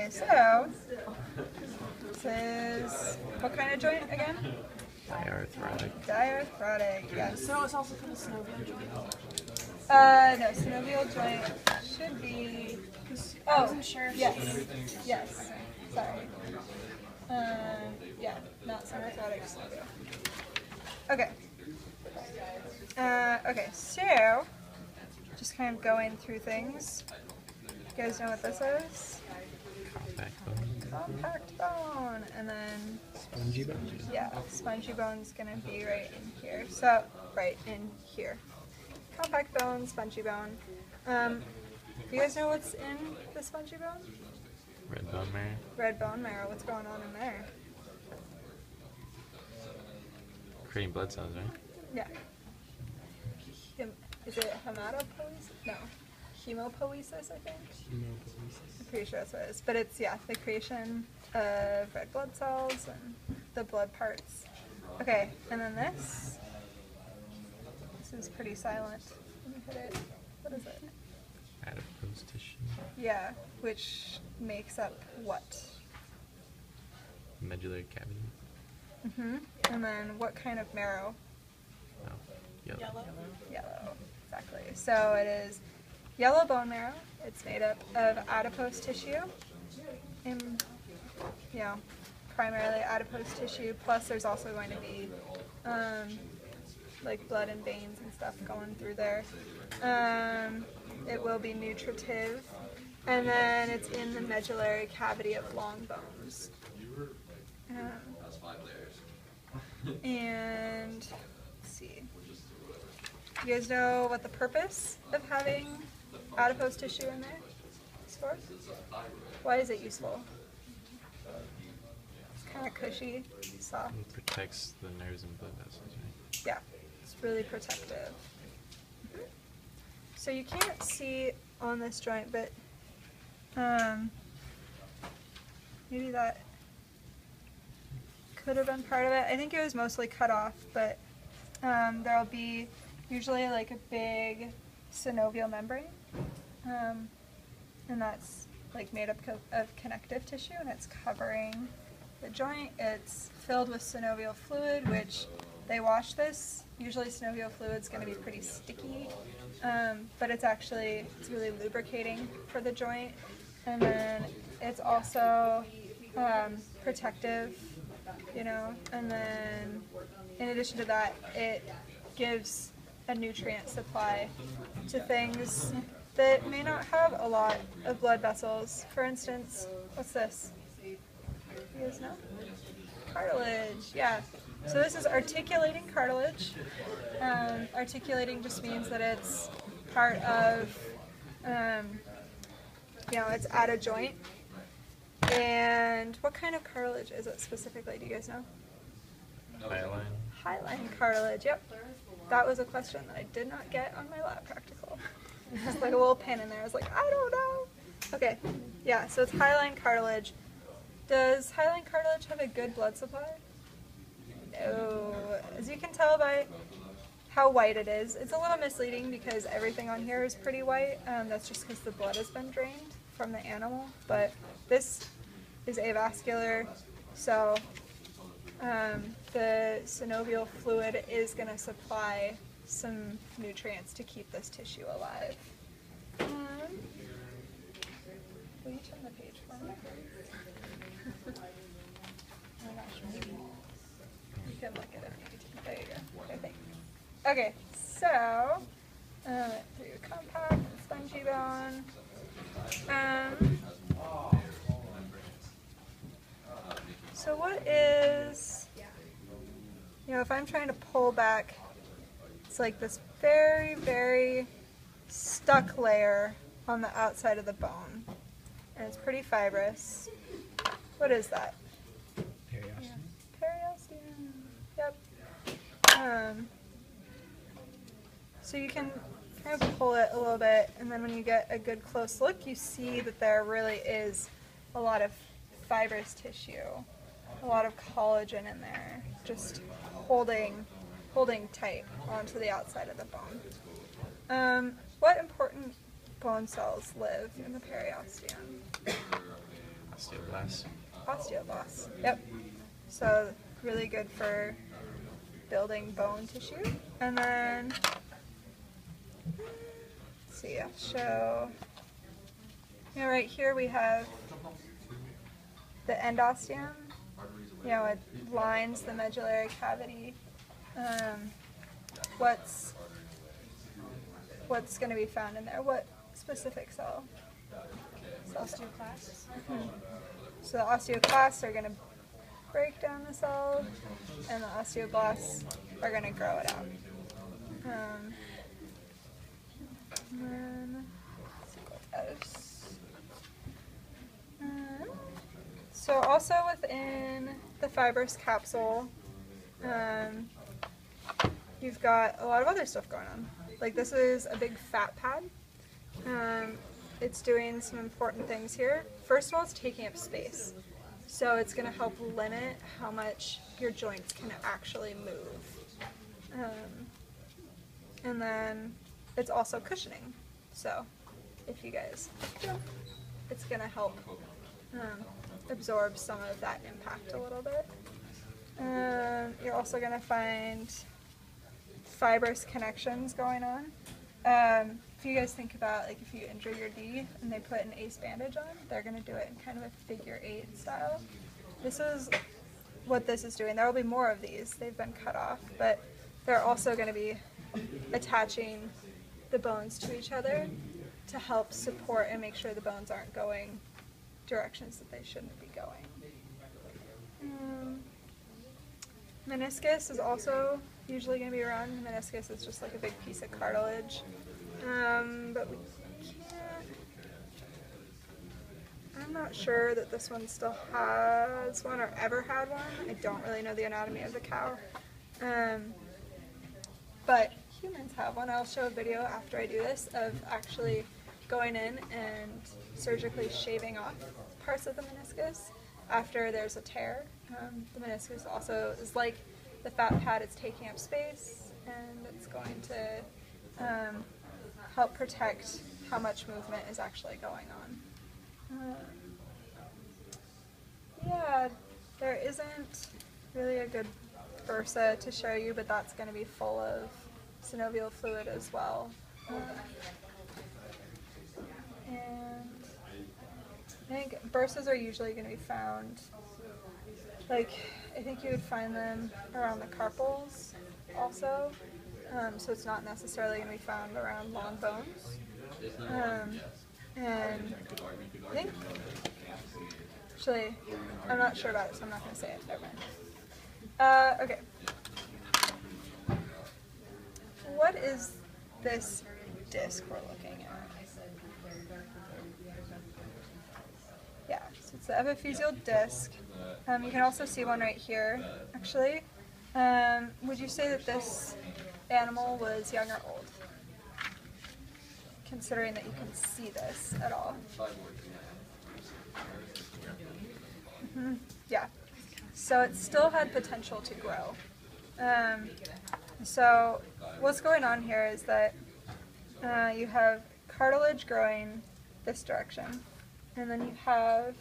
Okay, so this is what kind of joint again? Diarthrotic. Diarthrotic, yes. So it's also called a synovial joint. No, synovial joint should be. I wasn't sure. Yes. Yes. Sorry. Yeah, not synovial, synovial. Okay. Okay, so just kind of going through things. You guys know what this is? Compact bone. Compact bone, and then Spongy bone. yeah, spongy bone's gonna be right in here. So right in here. Compact bone, spongy bone. Do you guys know what's in the spongy bone? Red bone marrow. Red bone marrow. What's going on in there? Creating blood cells, right? Yeah. Is it hematopoiesis? No. Hemopoiesis, I think. I'm pretty sure that's what it is. But it's, yeah, the creation of red blood cells and the blood parts. Okay, and then this. This is pretty silent. Let me hit it. What is it? Adipose tissue. Yeah, which makes up what? Medullary cavity. And then what kind of marrow? Oh, yellow. Yellow, exactly. So it is yellow bone marrow. It's made up of adipose tissue, and primarily adipose tissue. Plus, there's also going to be like blood and veins and stuff going through there. It will be nutritive, and then it's in the medullary cavity of long bones. And let's see. You guys know what the purpose of having adipose tissue in there is for? Why is it useful? It's kind of cushy, soft. It protects the nerves and blood vessels, right? Yeah, it's really protective. So you can't see on this joint, but maybe that could have been part of it. I think it was mostly cut off, but there'll be usually like a big synovial membrane, and that's like made up of connective tissue, and it's covering the joint. It's filled with synovial fluid, which they wash this. Usually synovial fluid's going to be pretty sticky, but it's really lubricating for the joint, and then it's also protective, and then in addition to that, it gives a nutrient supply to things that may not have a lot of blood vessels. For instance, what's this? You guys know? Cartilage, yeah. So this is articulating cartilage. Articulating just means that it's part of, it's at a joint. And what kind of cartilage is it specifically? Do you guys know? Hyaline. Hyaline cartilage, yep. That was a question that I did not get on my lab practical. There's like a little pin in there. I was like, I don't know. Okay, yeah, so it's hyaline cartilage. Does hyaline cartilage have a good blood supply? No. As you can tell by how white it is, it's a little misleading because everything on here is pretty white. That's just because the blood has been drained from the animal. But this is avascular, so the synovial fluid is going to supply some nutrients to keep this tissue alive. Will you turn the page for me? I'm not sure. You can look at it. There you go. Okay, thanks. Okay, so through compact and spongy bone. So what is, if I'm trying to pull back, it's like this very, very stuck layer on the outside of the bone. And it's pretty fibrous. What is that? Periosteum. Periosteum. Yep. So you can kind of pull it a little bit, and then when you get a good close look, you see that there really is a lot of fibrous tissue, a lot of collagen in there, just holding tight onto the outside of the bone. What important bone cells live in the periosteum? Osteoblasts. Osteoblasts. Yep. So really good for building bone tissue. And then, let's see, I'll show. Right here we have the endosteum. It lines the medullary cavity. What's going to be found in there? What specific cell? Osteoclasts. So the osteoclasts are going to break down the cell, and the osteoblasts are going to grow it out. And then, let's see what else. So also within the fibrous capsule, you've got a lot of other stuff going on. Like this is a big fat pad. It's doing some important things here. First of all, it's taking up space. So it's going to help limit how much your joints can actually move. And then it's also cushioning. So if you guys jump, it's going to help absorb some of that impact a little bit. You're also going to find fibrous connections going on. If you guys think about, like, if you injure your knee and they put an ace bandage on, they're going to do it in kind of a figure 8 style. This is what this is doing. There will be more of these. They've been cut off, but they're also going to be attaching the bones to each other to help support and make sure the bones aren't going directions that they shouldn't be going. Meniscus is also usually going to be around. Meniscus is just like a big piece of cartilage. But we can't, I'm not sure that this one still has one or ever had one. I don't really know the anatomy of the cow. But humans have one. I'll show a video after I do this of actually going in and surgically shaving off parts of the meniscus after there's a tear. The meniscus also is like the fat pad, it's taking up space, and it's going to help protect how much movement is actually going on. Yeah, there isn't really a good bursa to show you, but that's going to be full of synovial fluid as well. And I think bursas are usually going to be found, like, I think you would find them around the carpals also. So it's not necessarily going to be found around long bones. And I think, actually, I'm not sure about it, so I'm not going to say it. Never mind. Okay. What is this disc we're looking at? Yeah, so it's the epiphyseal disc. You can also see one right here, actually. Would you say that this animal was young or old? Considering that you can see this at all. Yeah. So it still had potential to grow. So what's going on here is that you have cartilage growing this direction, and then you have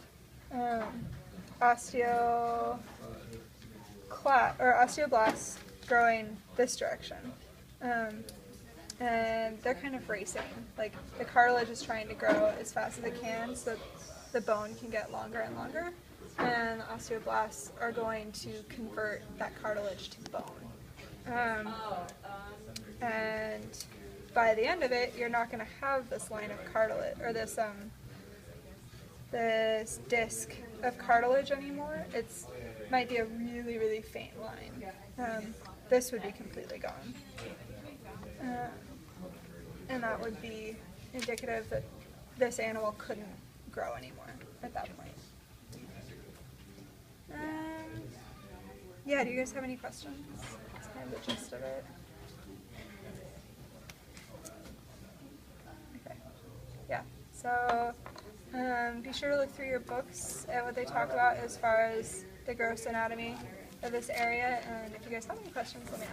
osteoblasts growing this direction. And they're kind of racing. Like, the cartilage is trying to grow as fast as it can so that the bone can get longer and longer, and the osteoblasts are going to convert that cartilage to bone. And by the end of it, you're not going to have this line of cartilage, or this disc of cartilage anymore. It's might be a really, really faint line. This would be completely gone. And that would be indicative that this animal couldn't grow anymore at that point. Yeah, do you guys have any questions? That's kind of the gist of it. Okay. Yeah, so be sure to look through your books at what they talk about as far as the gross anatomy of this area, and if you guys have any questions, let me know.